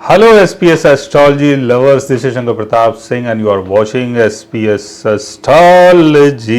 Hello SPS Astrology lovers, this is Shankar Pratap Singh and you are watching SPS Astrology।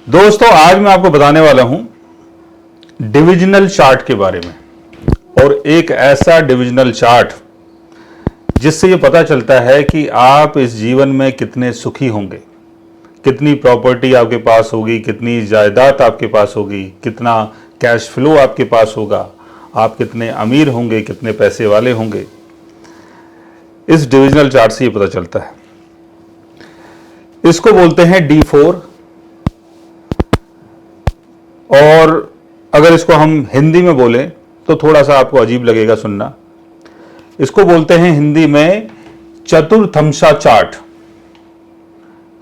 दोस्तों, आज मैं आपको बताने वाला हूं डिविजनल चार्ट के बारे में, और एक ऐसा डिविजनल चार्ट जिससे ये पता चलता है कि आप इस जीवन में कितने सुखी होंगे, कितनी प्रॉपर्टी आपके पास होगी, कितनी जायदाद आपके पास होगी, कितना कैश फ्लो आपके पास होगा, आप कितने अमीर होंगे, कितने पैसे वाले होंगे। इस डिविजनल चार्ट से ये पता चलता है। इसको बोलते हैं D4, और अगर इसको हम हिंदी में बोलें तो थोड़ा सा आपको अजीब लगेगा सुनना। इसको बोलते हैं हिंदी में चतुर्थमशा चार्ट।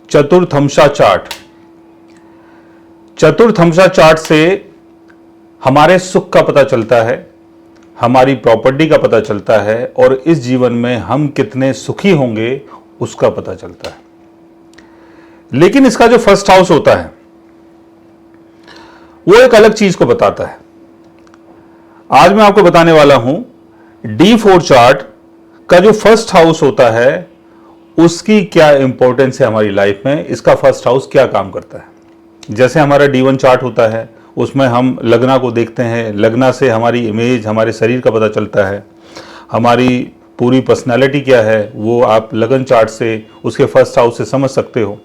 चतुर्थमशा चार्ट। चतुर्थमशा चार्ट से हमारे सुख का पता चलता है, हमारी प्रॉपर्टी का पता चलता है, और इस जीवन में हम कितने सुखी होंगे उसका पता चलता है। लेकिन इसका जो फर्स्ट हाउस होता है वो एक अलग चीज को बताता है। आज मैं आपको बताने वाला हूं D4 चार्ट का जो फर्स्ट हाउस होता है उसकी क्या इंपॉर्टेंस है हमारी लाइफ में, इसका फर्स्ट हाउस क्या काम करता है। जैसे हमारा D1 चार्ट होता है, उसमें हम लग्ना को देखते हैं, लग्ना से हमारी इमेज, हमारे शरीर का पता चलता है, हमारी पूरी पर्सनालिटी क्या है वो आप लगन चार्ट से, उसके फर्स्ट हाउस से समझ सकते हो।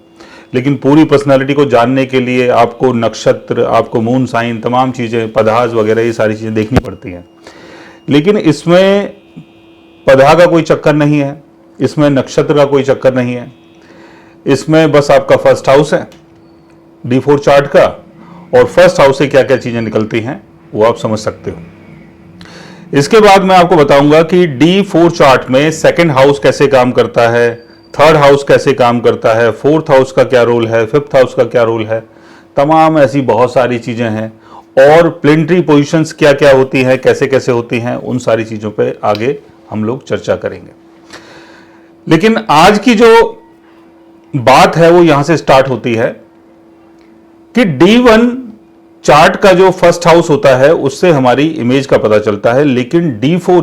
लेकिन पूरी पर्सनालिटी को जानने के लिए आपको नक्षत्र, आपको मून साइन, तमाम चीज़ें, पदार्थ वगैरह, ये सारी चीज़ें देखनी पड़ती हैं। लेकिन इसमें पदा का कोई चक्कर नहीं है, इसमें नक्षत्र का कोई चक्कर नहीं है, इसमें बस आपका फर्स्ट हाउस है D4 चार्ट का, और फर्स्ट हाउस से क्या क्या चीजें निकलती हैं वो आप समझ सकते हो। इसके बाद मैं आपको बताऊंगा कि D4 चार्ट में सेकंड हाउस कैसे काम करता है, थर्ड हाउस कैसे काम करता है, फोर्थ हाउस का क्या रोल है, फिफ्थ हाउस का क्या रोल है, तमाम ऐसी बहुत सारी चीजें हैं। और प्लेनेटरी पोजीशंस क्या क्या होती हैं, कैसे कैसे होती हैं, उन सारी चीजों पे आगे हम लोग चर्चा करेंगे। लेकिन आज की जो बात है वो यहां से स्टार्ट होती है कि D1 चार्ट का जो फर्स्ट हाउस होता है उससे हमारी इमेज का पता चलता है। लेकिन D4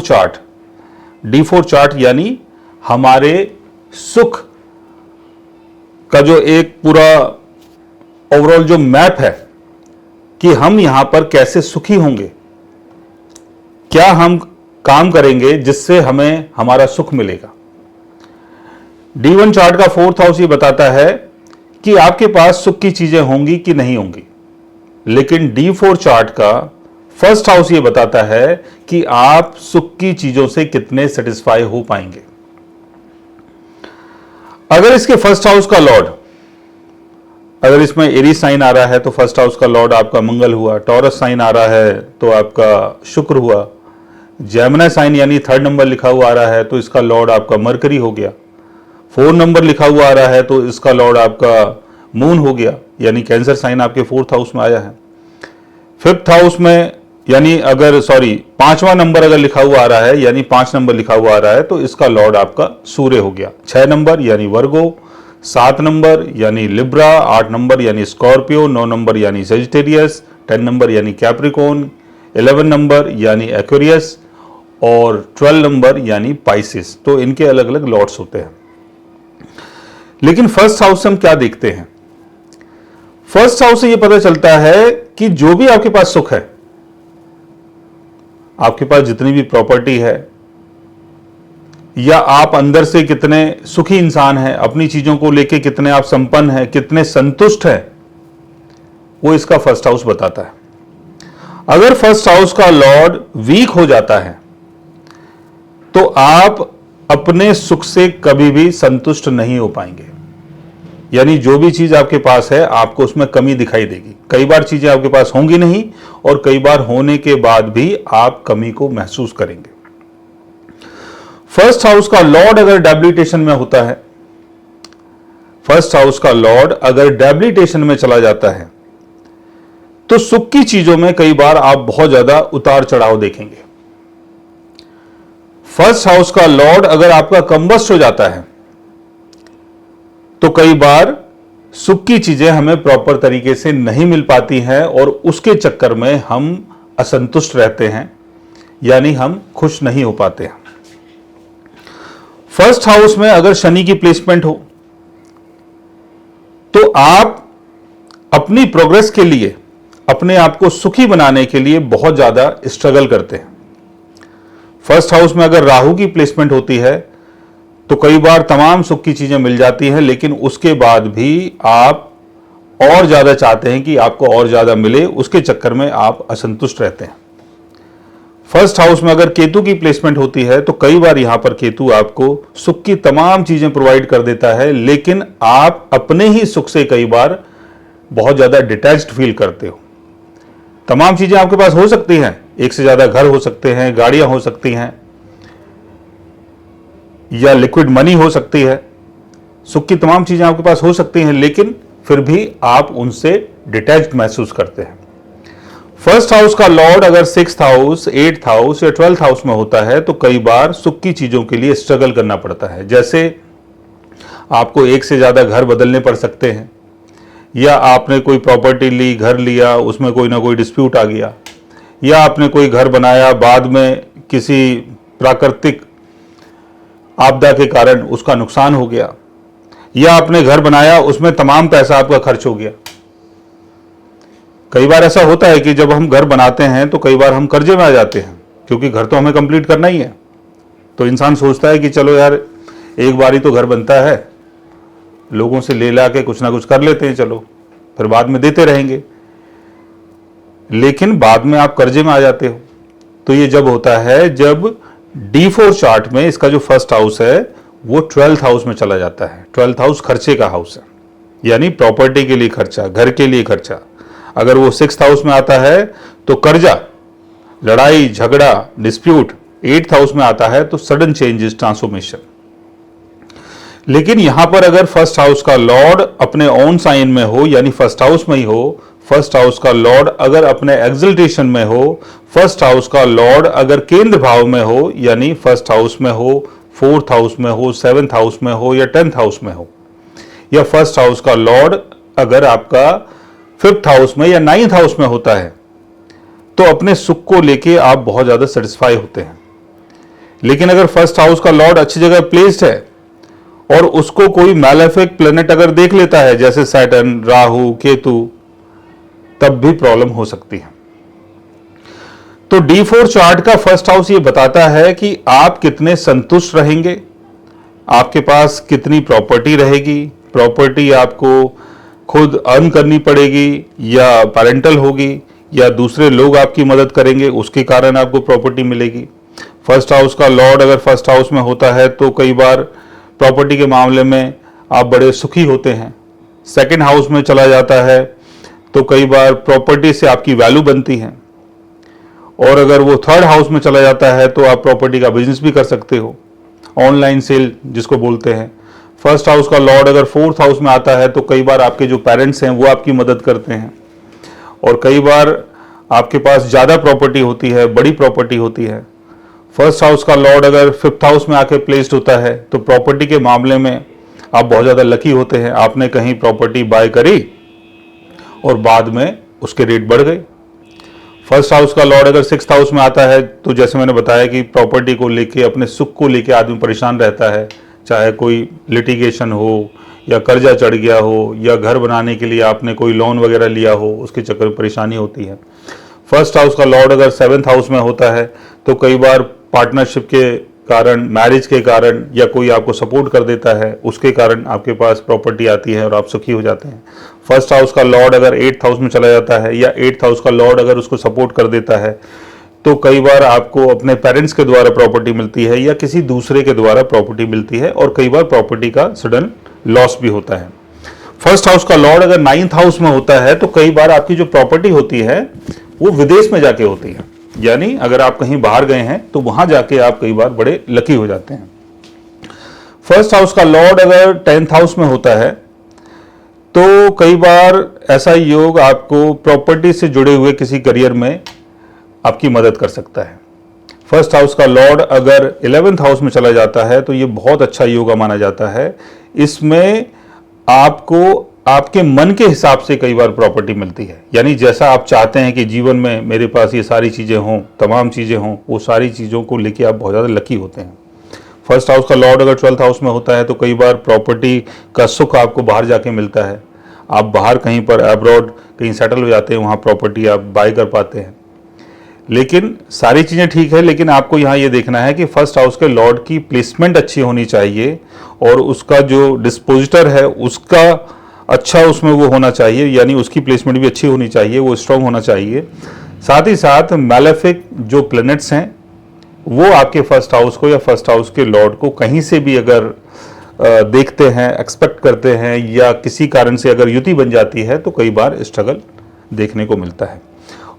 चार्ट यानी हमारे सुख का जो एक पूरा ओवरऑल जो मैप है कि हम यहां पर कैसे सुखी होंगे, क्या हम काम करेंगे जिससे हमें हमारा सुख मिलेगा। D1 चार्ट का फोर्थ हाउस ये बताता है कि आपके पास सुख की चीजें होंगी कि नहीं होंगी। लेकिन D4 चार्ट का फर्स्ट हाउस ये बताता है कि आप सुख की चीजों से कितने सेटिस्फाई हो पाएंगे। अगर इसके फर्स्ट हाउस का लॉर्ड, अगर इसमें एरीज साइन आ रहा है तो फर्स्ट हाउस का लॉर्ड आपका मंगल हुआ, टॉरस साइन आ रहा है तो आपका शुक्र हुआ, जेमिनी साइन यानी थर्ड नंबर लिखा हुआ आ रहा है तो इसका लॉर्ड आपका मरकरी हो गया, 4 नंबर लिखा हुआ आ रहा है तो इसका लॉर्ड आपका मून हो गया, यानी कैंसर साइन आपके फोर्थ हाउस में आया है। फिफ्थ हाउस में यानी पांचवा नंबर अगर लिखा हुआ आ रहा है, यानी 5 नंबर लिखा हुआ आ रहा है तो इसका लॉर्ड आपका सूर्य हो गया। 6 नंबर यानी वर्गो, 7 नंबर यानी लिब्रा, 8 नंबर यानी स्कॉर्पियो, 9 नंबर यानी सेजिटेरियस, 10 नंबर यानी कैप्रिकॉर्न, 11 नंबर यानी एक्वेरियस, और 12 नंबर यानी पाइसिस। तो इनके अलग अलग लॉर्ड्स होते हैं। लेकिन फर्स्ट हाउस से हम क्या देखते हैं? फर्स्ट हाउस से यह पता चलता है कि जो भी आपके पास सुख है, आपके पास जितनी भी प्रॉपर्टी है, या आप अंदर से कितने सुखी इंसान हैं, अपनी चीजों को लेके कितने आप संपन्न हैं, कितने संतुष्ट हैं, वो इसका फर्स्ट हाउस बताता है। अगर फर्स्ट हाउस का लॉर्ड वीक हो जाता है तो आप अपने सुख से कभी भी संतुष्ट नहीं हो पाएंगे। यानी जो भी चीज आपके पास है आपको उसमें कमी दिखाई देगी। कई बार चीजें आपके पास होंगी नहीं, और कई बार होने के बाद भी आप कमी को महसूस करेंगे। फर्स्ट हाउस का लॉर्ड अगर डेबिलिटेशन में होता है, फर्स्ट हाउस का लॉर्ड अगर डेबिलिटेशन में चला जाता है तो सुख की चीजों में कई बार आप बहुत ज्यादा उतार चढ़ाव देखेंगे। फर्स्ट हाउस का लॉर्ड अगर आपका कंबस्ट हो जाता है तो कई बार सुख की चीजें हमें प्रॉपर तरीके से नहीं मिल पाती हैं और उसके चक्कर में हम असंतुष्ट रहते हैं, यानी हम खुश नहीं हो पाते हैं। फर्स्ट हाउस में अगर शनि की प्लेसमेंट हो तो आप अपनी प्रोग्रेस के लिए, अपने आप को सुखी बनाने के लिए बहुत ज्यादा स्ट्रगल करते हैं। फर्स्ट हाउस में अगर राहु की प्लेसमेंट होती है तो कई बार तमाम सुख की चीजें मिल जाती हैं, लेकिन उसके बाद भी आप और ज्यादा चाहते हैं कि आपको और ज्यादा मिले, उसके चक्कर में आप असंतुष्ट रहते हैं। फर्स्ट हाउस में अगर केतु की प्लेसमेंट होती है तो कई बार यहां पर केतु आपको सुख की तमाम चीजें प्रोवाइड कर देता है, लेकिन आप अपने ही सुख से कई बार बहुत ज्यादा डिटैच्ड फील करते हो। तमाम चीजें आपके पास हो सकती हैं, एक से ज्यादा घर हो सकते हैं, गाड़ियां हो सकती हैं, या लिक्विड मनी हो सकती है, सुख की तमाम चीजें आपके पास हो सकती हैं, लेकिन फिर भी आप उनसे डिटैच्ड महसूस करते हैं। फर्स्ट हाउस का लॉर्ड अगर 6th हाउस, 8th हाउस या 12th हाउस में होता है तो कई बार सुख की चीजों के लिए स्ट्रगल करना पड़ता है। जैसे आपको एक से ज्यादा घर बदलने पड़ सकते हैं, या आपने कोई प्रॉपर्टी ली, घर लिया, उसमें कोई ना कोई डिस्प्यूट आ गया, या आपने कोई घर बनाया, बाद में किसी प्राकृतिक आपदा के कारण उसका नुकसान हो गया, या आपने घर बनाया उसमें तमाम पैसा आपका खर्च हो गया। कई बार ऐसा होता है कि जब हम घर बनाते हैं तो कई बार हम कर्जे में आ जाते हैं, क्योंकि घर तो हमें कंप्लीट करना ही है। तो इंसान सोचता है कि चलो यार, एक बार ही तो घर बनता है, लोगों से ले ला के कुछ ना कुछ कर लेते हैं, चलो फिर बाद में देते रहेंगे। लेकिन बाद में आप कर्जे में आ जाते हो। तो ये जब होता है जब D4 चार्ट में इसका जो फर्स्ट हाउस है वो 12th हाउस में चला जाता है। 12th हाउस खर्चे का हाउस है, यानी प्रॉपर्टी के लिए खर्चा, घर के लिए खर्चा। अगर वो 6th हाउस में आता है तो कर्जा, लड़ाई झगड़ा, डिस्प्यूट। 8th हाउस में आता है तो सडन चेंजेस, ट्रांसफॉर्मेशन। लेकिन यहां पर अगर फर्स्ट हाउस का लॉर्ड अपने ओन साइन में हो, यानी फर्स्ट हाउस में ही हो, फर्स्ट हाउस का लॉर्ड अगर अपने एक्सल्टेशन में हो, फर्स्ट हाउस का लॉर्ड अगर केंद्र भाव में हो, यानी फर्स्ट हाउस में हो, 4th हाउस में हो, 7th हाउस में हो या 10th हाउस में हो, या फर्स्ट हाउस का लॉर्ड अगर आपका 5th हाउस में या 9th हाउस में होता है, तो अपने सुख को लेके आप बहुत ज्यादा सेटिस्फाई होते हैं। लेकिन अगर फर्स्ट हाउस का लॉर्ड अच्छी जगह प्लेस्ड है और उसको कोई मैलेफिक प्लेनेट अगर देख लेता है, जैसे सैटर्न, राहु, केतु, तब भी प्रॉब्लम हो सकती है। तो D4 चार्ट का फर्स्ट हाउस ये बताता है कि आप कितने संतुष्ट रहेंगे, आपके पास कितनी प्रॉपर्टी रहेगी, प्रॉपर्टी आपको खुद अर्न करनी पड़ेगी या पेरेंटल होगी, या दूसरे लोग आपकी मदद करेंगे, उसके कारण आपको प्रॉपर्टी मिलेगी। फर्स्ट हाउस का लॉर्ड अगर फर्स्ट हाउस में होता है तो कई बार प्रॉपर्टी के मामले में आप बड़े सुखी होते हैं। सेकंड हाउस में चला जाता है तो कई बार प्रॉपर्टी से आपकी वैल्यू बनती है, और अगर वो थर्ड हाउस में चला जाता है तो आप प्रॉपर्टी का बिजनेस भी कर सकते हो, ऑनलाइन सेल जिसको बोलते हैं। फर्स्ट हाउस का लॉर्ड अगर 4th हाउस में आता है तो कई बार आपके जो पेरेंट्स हैं वो आपकी मदद करते हैं, और कई बार आपके पास ज़्यादा प्रॉपर्टी होती है, बड़ी प्रॉपर्टी होती है। फर्स्ट हाउस का लॉर्ड अगर 5th हाउस में आके प्लेस्ड होता है तो प्रॉपर्टी के मामले में आप बहुत ज़्यादा लकी होते हैं। आपने कहीं प्रॉपर्टी बाय करी और बाद में उसके रेट बढ़ गए। फर्स्ट हाउस का लॉर्ड अगर 6th हाउस में आता है तो जैसे मैंने बताया कि प्रॉपर्टी को लेके, अपने सुख को लेके आदमी परेशान रहता है, चाहे कोई लिटिगेशन हो या कर्जा चढ़ गया हो या घर बनाने के लिए आपने कोई लोन वगैरह लिया हो, उसके चक्कर में परेशानी होती है। फर्स्ट हाउस का लॉर्ड अगर 7th हाउस में होता है तो कई बार पार्टनरशिप के कारण, मैरिज के कारण, या कोई आपको सपोर्ट कर देता है, उसके कारण आपके पास प्रॉपर्टी आती है और आप सुखी हो जाते हैं। फर्स्ट हाउस का लॉर्ड अगर 8th हाउस में चला जाता है या 8th हाउस का लॉर्ड अगर उसको सपोर्ट कर देता है तो कई बार आपको अपने पेरेंट्स के द्वारा प्रॉपर्टी मिलती है या किसी दूसरे के द्वारा प्रॉपर्टी मिलती है, और कई बार प्रॉपर्टी का सडन लॉस भी होता है। फर्स्ट हाउस का लॉर्ड अगर 9th हाउस में होता है तो कई बार आपकी जो प्रॉपर्टी होती है वो विदेश में जाके होती है, यानी अगर आप कहीं बाहर गए हैं तो वहां जाके आप कई बार बड़े लकी हो जाते हैं। फर्स्ट हाउस का लॉर्ड अगर 10th हाउस में होता है तो कई बार ऐसा योग आपको प्रॉपर्टी से जुड़े हुए किसी करियर में आपकी मदद कर सकता है। फर्स्ट हाउस का लॉर्ड अगर 11th हाउस में चला जाता है तो ये बहुत अच्छा योगा माना जाता है। इसमें आपको आपके मन के हिसाब से कई बार प्रॉपर्टी मिलती है, यानी जैसा आप चाहते हैं कि जीवन में मेरे पास ये सारी चीज़ें हों, तमाम चीज़ें हों, वो सारी चीज़ों को लेके आप बहुत ज़्यादा लकी होते हैं। फर्स्ट हाउस का लॉर्ड अगर 12th हाउस में होता है तो कई बार प्रॉपर्टी का सुख आपको बाहर जाके मिलता है। आप बाहर कहीं पर अब्रॉड कहीं सेटल हो जाते हैं, वहाँ प्रॉपर्टी आप बाय कर पाते हैं। लेकिन सारी चीज़ें ठीक है, लेकिन आपको यहाँ ये देखना है कि फर्स्ट हाउस के लॉर्ड की प्लेसमेंट अच्छी होनी चाहिए और उसका जो डिस्पोजिटर है उसका अच्छा उसमें वो होना चाहिए, यानी उसकी प्लेसमेंट भी अच्छी होनी चाहिए, वो स्ट्रांग होना चाहिए। साथ ही साथ मैलेफिक जो प्लैनेट्स हैं वो आपके फर्स्ट हाउस को या फर्स्ट हाउस के लॉर्ड को कहीं से भी अगर देखते हैं, एक्सपेक्ट करते हैं या किसी कारण से अगर युति बन जाती है तो कई बार स्ट्रगल देखने को मिलता है।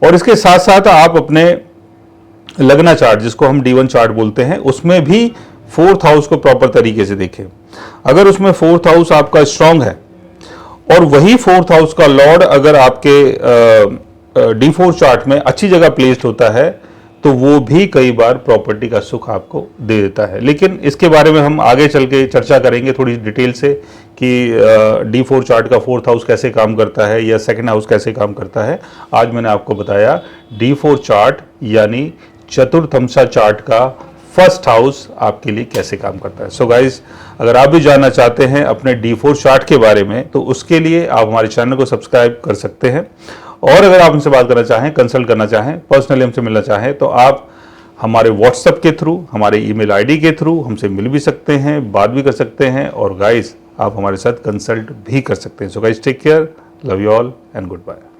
और इसके साथ साथ आप अपने लगना चार्ट, जिसको हम D1 चार्ट बोलते हैं, उसमें भी 4th हाउस को प्रॉपर तरीके से देखें। अगर उसमें 4th हाउस आपका स्ट्रांग है और वही 4th हाउस का लॉर्ड अगर आपके D4 चार्ट में अच्छी जगह प्लेस्ड होता है तो वो भी कई बार प्रॉपर्टी का सुख आपको दे देता है। लेकिन इसके बारे में हम आगे चल के चर्चा करेंगे थोड़ी डिटेल से कि D4 चार्ट का 4th हाउस कैसे काम करता है या 2nd हाउस कैसे काम करता है। आज मैंने आपको बताया D4 चार्ट यानी चतुर्थमसा चार्ट का फर्स्ट हाउस आपके लिए कैसे काम करता है। सो गाइज, अगर आप भी जानना चाहते हैं अपने D4 चार्ट के बारे में तो उसके लिए आप हमारे चैनल को सब्सक्राइब कर सकते हैं। और अगर आप हमसे बात करना चाहें, कंसल्ट करना चाहें, पर्सनली हमसे मिलना चाहें तो आप हमारे व्हाट्सएप के थ्रू, हमारे ईमेल आईडी के थ्रू हमसे मिल भी सकते हैं, बात भी कर सकते हैं और गाइस आप हमारे साथ कंसल्ट भी कर सकते हैं। So guys, take care, love you all and good bye.